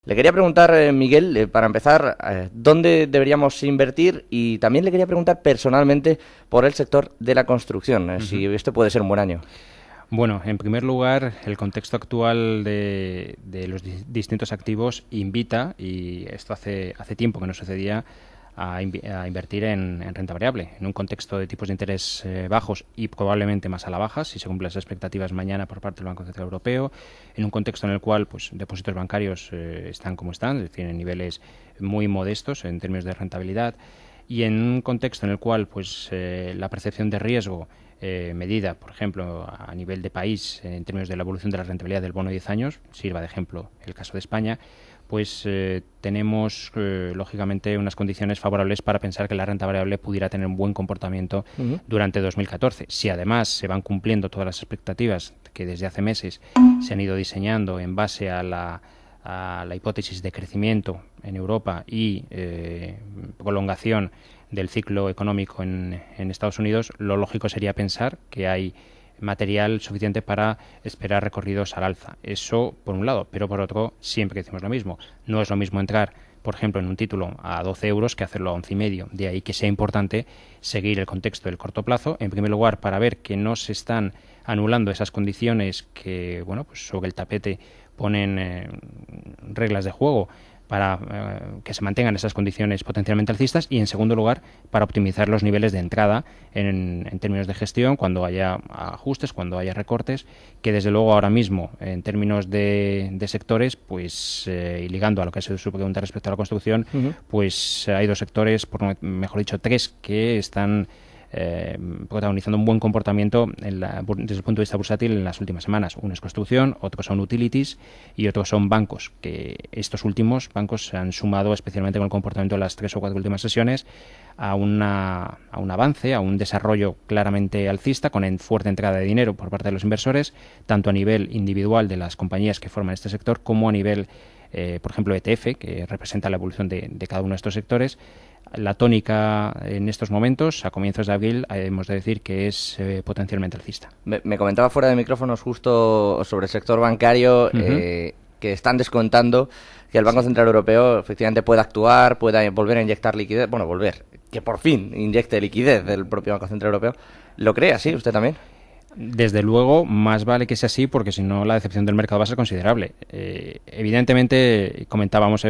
Le quería preguntar, Miguel, para empezar, ¿dónde deberíamos invertir? Y también le quería preguntar personalmente por el sector de la construcción, si este puede ser un buen año. Bueno, en primer lugar, el contexto actual de los distintos activos invita, y esto hace tiempo que no sucedía, a invertir en renta variable, en un contexto de tipos de interés bajos y probablemente más a la baja, si se cumplen las expectativas mañana por parte del Banco Central Europeo, en un contexto en el cual pues depósitos bancarios están como están, es decir, en niveles muy modestos en términos de rentabilidad, y en un contexto en el cual pues la percepción de riesgo medida, por ejemplo, a nivel de país en términos de la evolución de la rentabilidad del bono de 10 años, sirva de ejemplo el caso de España, pues tenemos lógicamente unas condiciones favorables para pensar que la renta variable pudiera tener un buen comportamiento durante 2014. Si además se van cumpliendo todas las expectativas que desde hace meses se han ido diseñando en base a la hipótesis de crecimiento en Europa y prolongación del ciclo económico en Estados Unidos, lo lógico sería pensar que hay material suficiente para esperar recorridos al alza. Eso por un lado, pero por otro siempre decimos lo mismo. No es lo mismo entrar, por ejemplo, en un título a 12 euros que hacerlo a 11,5. De ahí que sea importante seguir el contexto del corto plazo, en primer lugar para ver que no se están anulando esas condiciones que, bueno, pues sobre el tapete ponen reglas de juego para que se mantengan esas condiciones potencialmente alcistas, y en segundo lugar para optimizar los niveles de entrada en términos de gestión cuando haya ajustes, cuando haya recortes, que desde luego ahora mismo en términos de sectores, pues y ligando a lo que ha sido su pregunta respecto a la construcción, pues hay dos sectores, mejor dicho tres, que están protagonizando un buen comportamiento desde el punto de vista bursátil en las últimas semanas. Uno es construcción, otros son utilities y otros son bancos, que estos últimos bancos se han sumado especialmente con el comportamiento de las 3 o 4 últimas sesiones a un avance, a un desarrollo claramente alcista, con fuerte entrada de dinero por parte de los inversores, tanto a nivel individual de las compañías que forman este sector como a nivel, por ejemplo, ETF, que representa la evolución de cada uno de estos sectores. La tónica en estos momentos, a comienzos de abril, hemos de decir que es potencialmente alcista. Me comentaba fuera de micrófonos justo sobre el sector bancario, que están descontando que el Banco Central Europeo efectivamente pueda actuar, pueda volver a inyectar liquidez, que por fin inyecte liquidez del propio Banco Central Europeo. ¿Lo cree así usted también? Desde luego, más vale que sea así, porque si no la decepción del mercado va a ser considerable. Evidentemente, comentábamos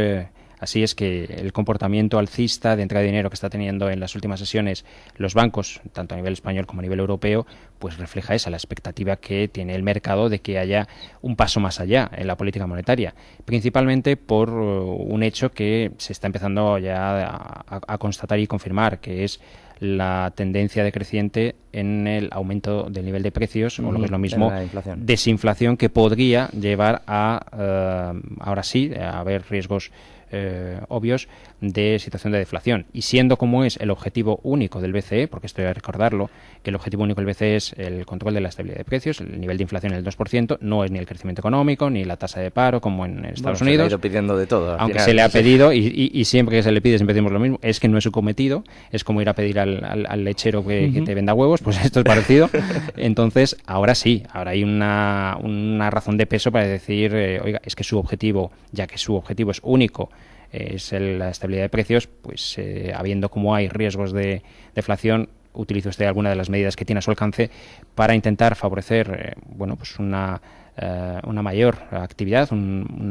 así es que el comportamiento alcista de entrada de dinero que está teniendo en las últimas sesiones los bancos, tanto a nivel español como a nivel europeo, pues refleja la expectativa que tiene el mercado de que haya un paso más allá en la política monetaria, principalmente por un hecho que se está empezando ya a constatar y confirmar, que es la tendencia decreciente en el aumento del nivel de precios, o lo que es lo mismo, desinflación, que podría llevar a, ahora sí, a haber riesgos obvios de situación de deflación. Y siendo como es el objetivo único del BCE, porque esto hay que recordarlo, que el objetivo único del BCE es el control de la estabilidad de precios, el nivel de inflación en el 2%, no es ni el crecimiento económico, ni la tasa de paro, como en Estados Unidos. Se le ha ido pidiendo de todo. Aunque se le ha pedido, y siempre que se le pide siempre decimos lo mismo, es que no es su cometido, es como ir a pedir al lechero que te venda huevos, pues esto es parecido. Entonces, ahora sí, ahora hay una razón de peso para decir, oiga, es que su objetivo, ya que su objetivo es único, es la estabilidad de precios, pues habiendo como hay riesgos de deflación, utiliza usted alguna de las medidas que tiene a su alcance para intentar favorecer pues una mayor actividad, un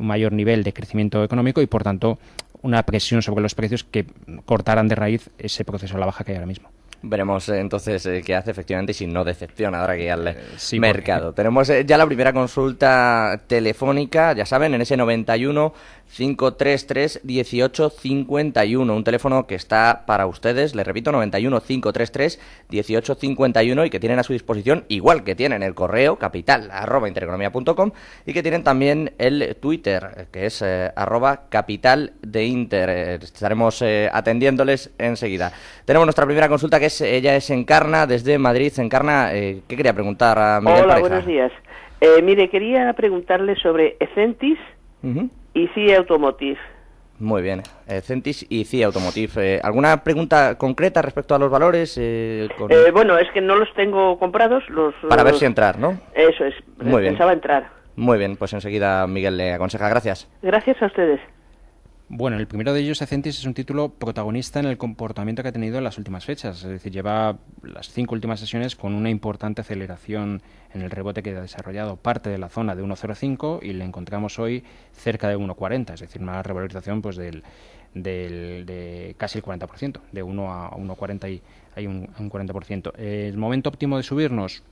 mayor nivel de crecimiento económico y, por tanto, una presión sobre los precios que cortaran de raíz ese proceso a la baja que hay ahora mismo. Veremos entonces qué hace efectivamente y si no decepciona ahora que ya al mercado. Porque tenemos ya la primera consulta telefónica, ya saben, en ese 91 533 1851, un teléfono que está para ustedes, les repito, 91 533 1851, y que tienen a su disposición, igual que tienen el correo capital@intereconomia.com, y que tienen también el Twitter, que es @capitaldeinter. Estaremos atendiéndoles enseguida. Tenemos nuestra primera consulta, que ella es Encarna, desde Madrid. Encarna, ¿qué quería preguntar a Miguel Pareja? Hola, buenos días. Mire, quería preguntarle sobre Ecentis y CIA Automotive. Muy bien, Centis y CIA Automotive. ¿Alguna pregunta concreta respecto a los valores? Bueno, es que no los tengo comprados. Para ver si entrar, ¿no? Eso es, muy bien. Pensaba entrar. Muy bien, pues enseguida Miguel le aconseja. Gracias. Gracias a ustedes. Bueno, el primero de ellos, Ecentis, es un título protagonista en el comportamiento que ha tenido en las últimas fechas. Es decir, lleva las 5 últimas sesiones con una importante aceleración en el rebote que ha desarrollado. Parte de la zona de 1,05 y le encontramos hoy cerca de 1,40, es decir, una revalorización pues de casi el 40%, de 1 a 1,40 y hay un 40%. ¿El momento óptimo de subirnos?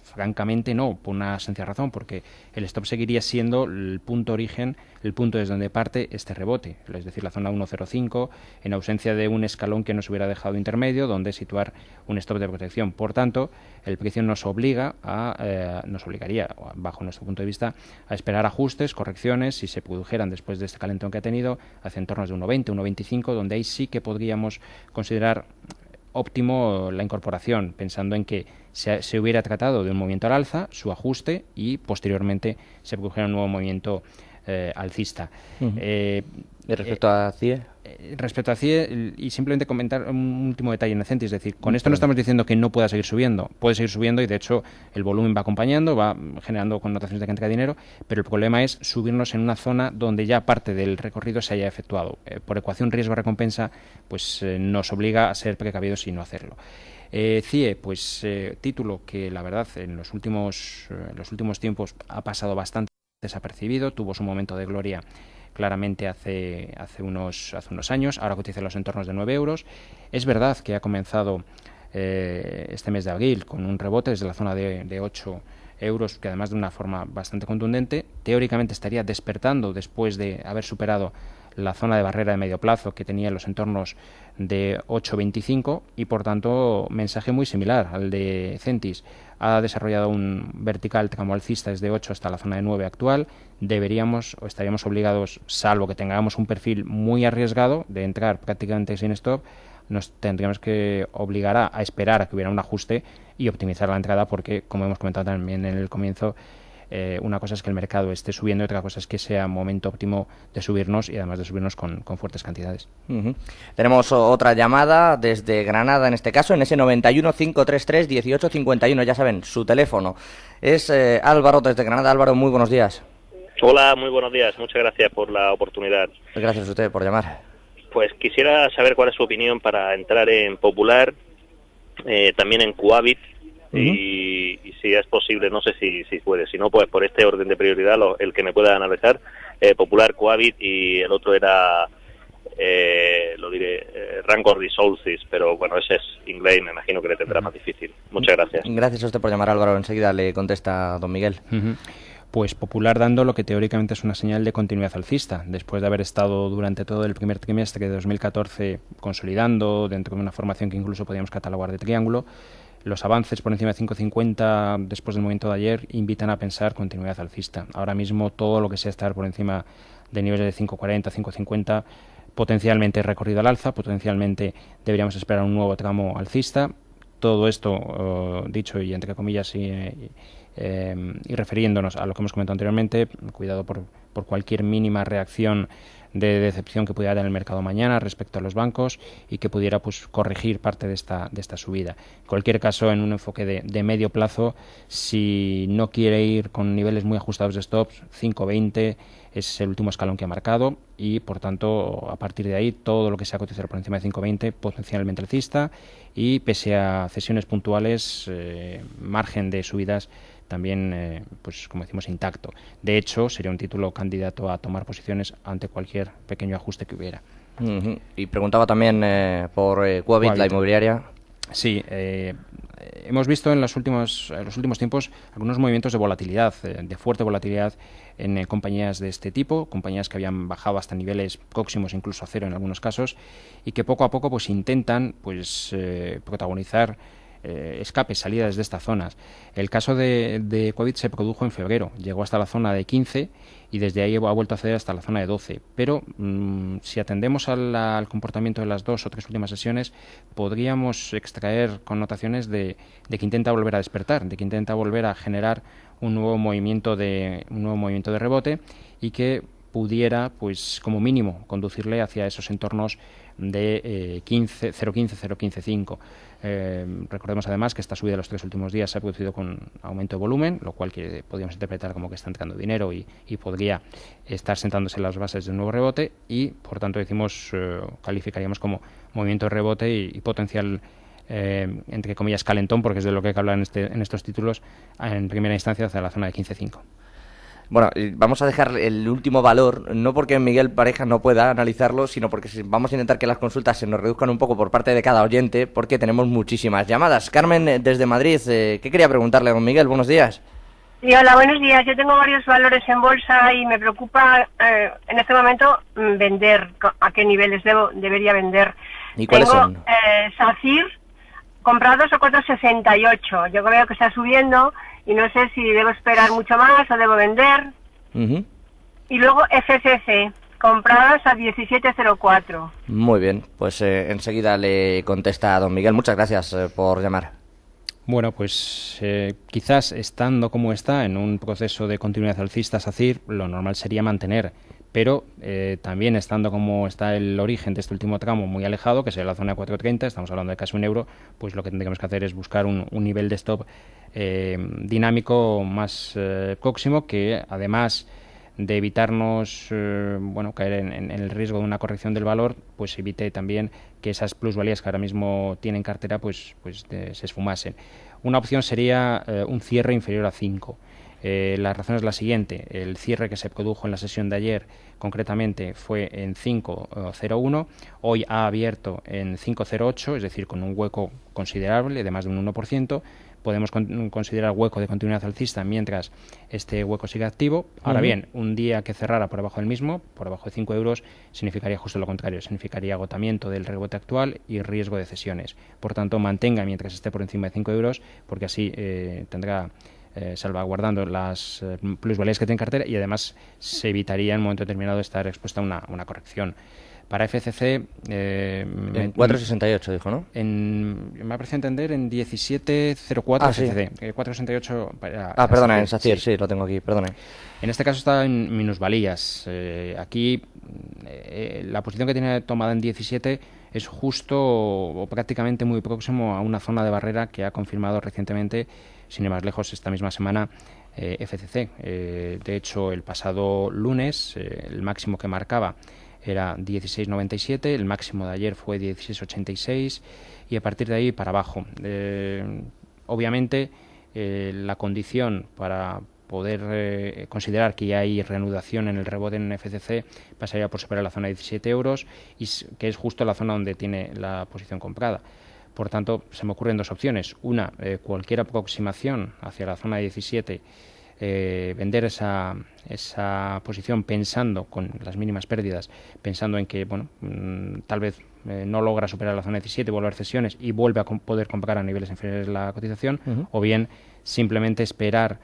Francamente no, por una sencilla razón, porque el stop seguiría siendo el punto origen, el punto desde donde parte este rebote, es decir, la zona 1,05, en ausencia de un escalón que nos hubiera dejado intermedio, donde situar un stop de protección. Por tanto, el precio nos obligaría, bajo nuestro punto de vista, a esperar ajustes, correcciones, si se produjeran después de este calentón que ha tenido, hacia entornos de 1,20, 1,25, donde ahí sí que podríamos considerar óptimo la incorporación, pensando en que se hubiera tratado de un movimiento al alza, su ajuste y posteriormente se produjera un nuevo movimiento alcista. ¿Y respecto a CIE? Respecto a CIE, y simplemente comentar un último detalle en Ecentis, es decir, con esto no estamos diciendo que no pueda seguir subiendo, puede seguir subiendo y de hecho el volumen va acompañando, va generando connotaciones de que entra dinero, pero el problema es subirnos en una zona donde ya parte del recorrido se haya efectuado. Por ecuación riesgo-recompensa, pues nos obliga a ser precavidos y no hacerlo. CIE, pues título que la verdad en los últimos tiempos ha pasado bastante desapercibido, tuvo su momento de gloria claramente hace unos años, ahora cotiza en los entornos de 9 euros. Es verdad que ha comenzado este mes de abril con un rebote desde la zona de 8 euros, que además de una forma bastante contundente, teóricamente estaría despertando después de haber superado la zona de barrera de medio plazo que tenía en los entornos de 8,25 y por tanto mensaje muy similar al de Ecentis. Ha desarrollado un vertical tramo alcista desde 8 hasta la zona de 9 actual. Deberíamos o estaríamos obligados, salvo que tengamos un perfil muy arriesgado de entrar prácticamente sin stop, nos tendríamos que obligar a esperar a que hubiera un ajuste y optimizar la entrada porque, como hemos comentado también en el comienzo, una cosa es que el mercado esté subiendo y otra cosa es que sea momento óptimo de subirnos y además de subirnos con fuertes cantidades. Tenemos otra llamada desde Granada, en este caso, en ese 91 533 1851. Ya saben, su teléfono es Álvaro desde Granada. Álvaro, muy buenos días. Hola, muy buenos días. Muchas gracias por la oportunidad. Gracias a usted por llamar. Pues quisiera saber cuál es su opinión para entrar en Popular, también en Coavit, y si es posible, no sé si puede, si no, pues por este orden de prioridad, el que me pueda analizar, Popular, Coavit, y el otro era, Rancor Resources, pero bueno, ese es inglés y me imagino que le tendrá más difícil. Muchas gracias. Gracias a usted por llamar, Álvaro. Enseguida le contesta don Miguel. Pues Popular dando lo que teóricamente es una señal de continuidad alcista, después de haber estado durante todo el primer trimestre de 2014 consolidando dentro de una formación que incluso podríamos catalogar de triángulo. Los avances por encima de 5,50 después del movimiento de ayer invitan a pensar continuidad alcista. Ahora mismo todo lo que sea estar por encima de niveles de 5,40, 5,50 potencialmente recorrido al alza, potencialmente deberíamos esperar un nuevo tramo alcista. Todo esto dicho y entre comillas y refiriéndonos a lo que hemos comentado anteriormente, cuidado por cualquier mínima reacción de decepción que pudiera dar en el mercado mañana respecto a los bancos y que pudiera pues corregir parte de esta subida. En cualquier caso, en un enfoque de medio plazo, si no quiere ir con niveles muy ajustados de stops, 5,20 es el último escalón que ha marcado y por tanto a partir de ahí todo lo que sea cotizar por encima de 5,20 potencialmente alcista y pese a cesiones puntuales, margen de subidas también, pues como decimos, intacto. De hecho, sería un título candidato a tomar posiciones ante cualquier pequeño ajuste que hubiera. Y preguntaba también por Coavit, la inmobiliaria. Sí, hemos visto en los últimos tiempos algunos movimientos de volatilidad, de fuerte volatilidad en compañías de este tipo, compañías que habían bajado hasta niveles próximos incluso a cero en algunos casos y que poco a poco pues intentan protagonizar escapes, salidas de estas zonas. El caso de Coavit se produjo en febrero, llegó hasta la zona de 15 y desde ahí ha vuelto a ceder hasta la zona de 12. Pero si atendemos al comportamiento de las 2 o 3 últimas sesiones, podríamos extraer connotaciones de que intenta volver a despertar, de que intenta volver a generar un nuevo movimiento de rebote y que pudiera, pues como mínimo, conducirle hacia esos entornos de 0,15-0,155. Recordemos además que esta subida de los 3 últimos días se ha producido con aumento de volumen, lo cual que podríamos interpretar como que está entrando dinero y podría estar sentándose las bases de un nuevo rebote, y por tanto calificaríamos como movimiento de rebote y potencial, entre comillas, calentón, porque es de lo que hay que hablar en estos títulos, en primera instancia hacia la zona de 15,5. Bueno, vamos a dejar el último valor, no porque Miguel Pareja no pueda analizarlo, sino porque vamos a intentar que las consultas se nos reduzcan un poco por parte de cada oyente, porque tenemos muchísimas llamadas. Carmen, desde Madrid, ¿qué quería preguntarle a don Miguel? Buenos días. Sí, hola, buenos días. Yo tengo varios valores en bolsa y me preocupa en este momento vender. ¿A qué niveles debería vender? ¿Y cuáles son? SACIR, comprados a 4,68. Yo veo que está subiendo y no sé si debo esperar mucho más o debo vender. Y luego FCC, compradas a 17,04. Muy bien, pues enseguida le contesta a don Miguel. Muchas gracias por llamar. Bueno, pues quizás estando como está en un proceso de continuidad alcista SACIR, lo normal sería mantener, pero también estando como está el origen de este último tramo muy alejado, que sería la zona de 4,30, estamos hablando de casi €1, pues lo que tendríamos que hacer es buscar un nivel de stop dinámico más próximo, que además de evitarnos caer en el riesgo de una corrección del valor, pues evite también que esas plusvalías que ahora mismo tienen cartera pues se esfumasen. Una opción sería un cierre inferior a 5. La razón es la siguiente: el cierre que se produjo en la sesión de ayer concretamente fue en 5,01, hoy ha abierto en 5,08, es decir, con un hueco considerable de más de un 1%. Podemos considerar hueco de continuidad alcista mientras este hueco siga activo. Ahora bien, un día que cerrara por abajo del mismo, por abajo de €5, significaría justo lo contrario, significaría agotamiento del rebote actual y riesgo de cesiones. Por tanto, mantenga mientras esté por encima de €5, porque así tendrá salvaguardando las plusvalías que tiene en cartera, y además se evitaría en un momento determinado estar expuesta a una corrección. Para FCC... en 4,68 dijo, ¿no? Me ha parecido entender en 17,04 FCC. Sí. 4,68... perdona, en SACIR, sí, lo tengo aquí, perdona. En este caso está en minusvalías. Aquí la posición que tiene tomada en 17 es justo o prácticamente muy próximo a una zona de barrera que ha confirmado recientemente, sin ir más lejos, esta misma semana, FCC. De hecho, el pasado lunes, el máximo que marcaba era 16,97, el máximo de ayer fue 16,86 y a partir de ahí para abajo. Obviamente, la condición para poder considerar que ya hay reanudación en el rebote en FCC pasaría por superar la zona de €17, y que es justo la zona donde tiene la posición comprada. Por tanto, se me ocurren dos opciones. Una, cualquier aproximación hacia la zona de 17, vender esa posición pensando, con las mínimas pérdidas, pensando en que tal vez no logra superar la zona 17, vuelve a haber cesiones y vuelve a poder comprar a niveles inferiores de la cotización, o bien simplemente esperar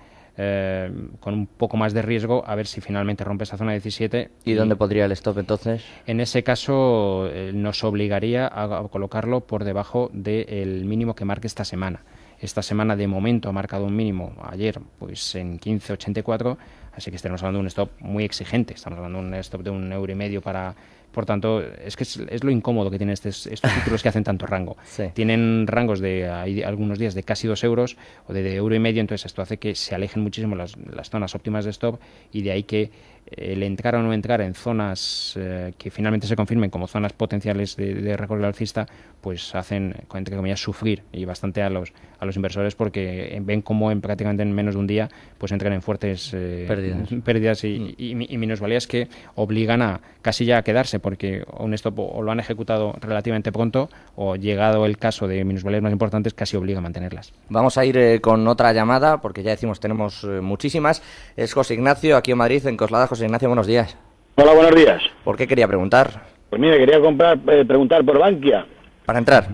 con un poco más de riesgo a ver si finalmente rompe esa zona 17. ¿Y dónde podría el stop entonces? En ese caso nos obligaría a colocarlo por debajo del mínimo que marque esta semana. Esta semana de momento ha marcado un mínimo ayer pues en 15,84, así que estaremos hablando de un stop muy exigente. Estamos hablando de un stop de €1,50 para... Por tanto, es lo incómodo que tienen estos títulos que hacen tanto rango. Sí. Tienen rangos hay algunos días de casi €2 o de €1,50, entonces esto hace que se alejen muchísimo las zonas óptimas de stop, y de ahí que el entrar o no entrar en zonas que finalmente se confirmen como zonas potenciales de recorrido alcista, pues hacen, entre comillas, sufrir y bastante a los inversores, porque ven cómo prácticamente en menos de un día pues entran en fuertes pérdidas y minusvalías que obligan a casi ya a quedarse, porque un stop o lo han ejecutado relativamente pronto, o llegado el caso de minusvalías más importantes, casi obliga a mantenerlas. Vamos a ir con otra llamada, porque ya decimos tenemos muchísimas. Es José Ignacio, aquí en Madrid, en Coslada. José Ignacio, buenos días. Hola, buenos días. ¿Por qué quería preguntar? Pues mire, quería preguntar por Bankia. ¿Para entrar?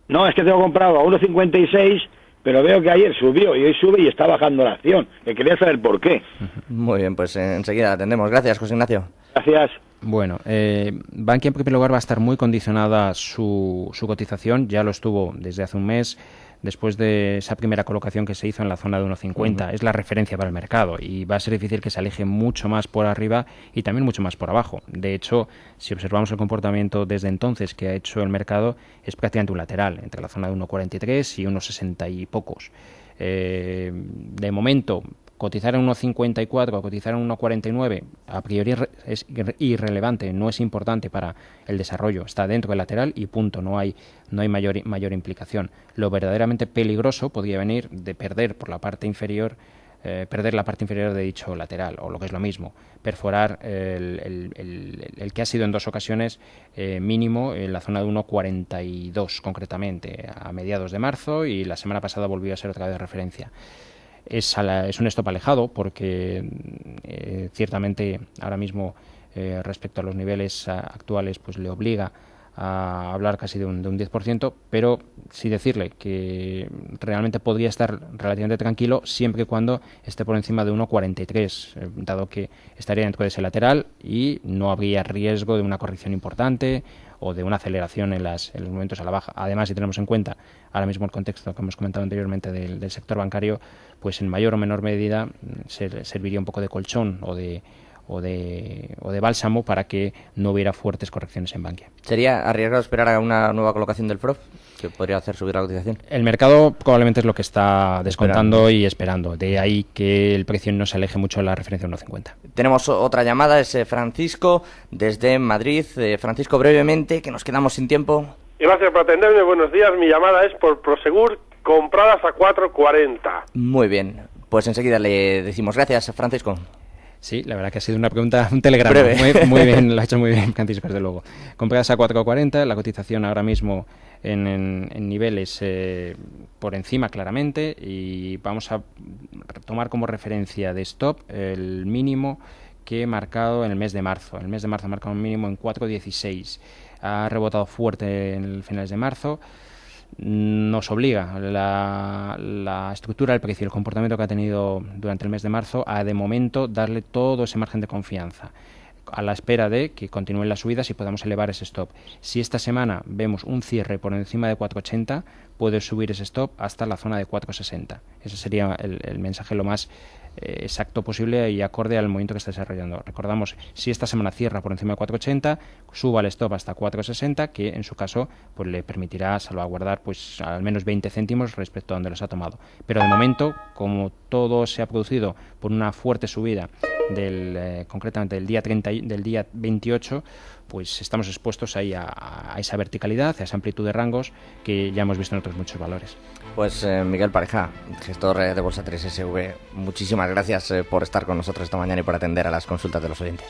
No, es que tengo comprado a 1,56, pero veo que ayer subió y hoy sube y está bajando la acción. Quería saber por qué. Muy bien, pues enseguida la atendemos. Gracias, José Ignacio. Gracias. Bueno, Bankia en primer lugar va a estar muy condicionada su cotización, ya lo estuvo desde hace un mes, después de esa primera colocación que se hizo en la zona de 1,50. Es la referencia para el mercado y va a ser difícil que se aleje mucho más por arriba y también mucho más por abajo. De hecho, si observamos el comportamiento desde entonces que ha hecho el mercado, es prácticamente un lateral, entre la zona de 1,43 y 1,60 y pocos. De momento, cotizar en 1,54 o cotizar en 1,49 a priori es irrelevante, no es importante para el desarrollo, está dentro del lateral y punto, no hay mayor implicación. Lo verdaderamente peligroso podría venir de perder por la parte inferior, perder la parte inferior de dicho lateral, o lo que es lo mismo, perforar el que ha sido en 2 ocasiones mínimo en la zona de 1,42 concretamente, a mediados de marzo, y la semana pasada volvió a ser otra vez referencia. Es un stop alejado porque ciertamente ahora mismo respecto a los niveles actuales pues le obliga a hablar casi de un 10%, pero sí decirle que realmente podría estar relativamente tranquilo siempre y cuando esté por encima de 1,43, dado que estaría dentro de ese lateral y no habría riesgo de una corrección importante o de una aceleración en los momentos a la baja. Además, si tenemos en cuenta ahora mismo el contexto que hemos comentado anteriormente del sector bancario, pues en mayor o menor medida serviría un poco de colchón o de bálsamo para que no hubiera fuertes correcciones en Bankia. ¿Sería arriesgado esperar a una nueva colocación del FROB que podría hacer subir la cotización? El mercado probablemente es lo que está descontando y esperando. De ahí que el precio no se aleje mucho de la referencia 1,50. Tenemos otra llamada, es Francisco desde Madrid. Francisco, brevemente, que nos quedamos sin tiempo. Gracias por atenderme. Buenos días. Mi llamada es por Prosegur, compradas a 4,40. Muy bien. Pues enseguida le decimos gracias, Francisco. Sí, la verdad que ha sido una pregunta, un telegrama. Muy bien, lo ha hecho muy bien Francisco, desde luego. Compradas a 4,40, la cotización ahora mismo en niveles por encima claramente, y vamos a tomar como referencia de stop el mínimo que he marcado en el mes de marzo. En el mes de marzo ha marcado un mínimo en 4,16. Ha rebotado fuerte en el finales de marzo. Nos obliga la estructura del precio y el comportamiento que ha tenido durante el mes de marzo a, de momento, darle todo ese margen de confianza a la espera de que continúen las subidas y podamos elevar ese stop. Si esta semana vemos un cierre por encima de 4,80, puede subir ese stop hasta la zona de 4,60. Ese sería el mensaje lo más exacto posible y acorde al movimiento que está desarrollando. Recordamos, si esta semana cierra por encima de 4,80, suba el stop hasta 4,60, que en su caso pues le permitirá salvaguardar pues al menos 20 céntimos respecto a donde los ha tomado. Pero de momento, como todo se ha producido por una fuerte subida concretamente del día 28, pues estamos expuestos ahí a esa verticalidad, a esa amplitud de rangos que ya hemos visto en otros muchos valores. Pues Miguel Pareja, gestor de Bolsa 3SV, muchísimas gracias por estar con nosotros esta mañana y por atender a las consultas de los oyentes.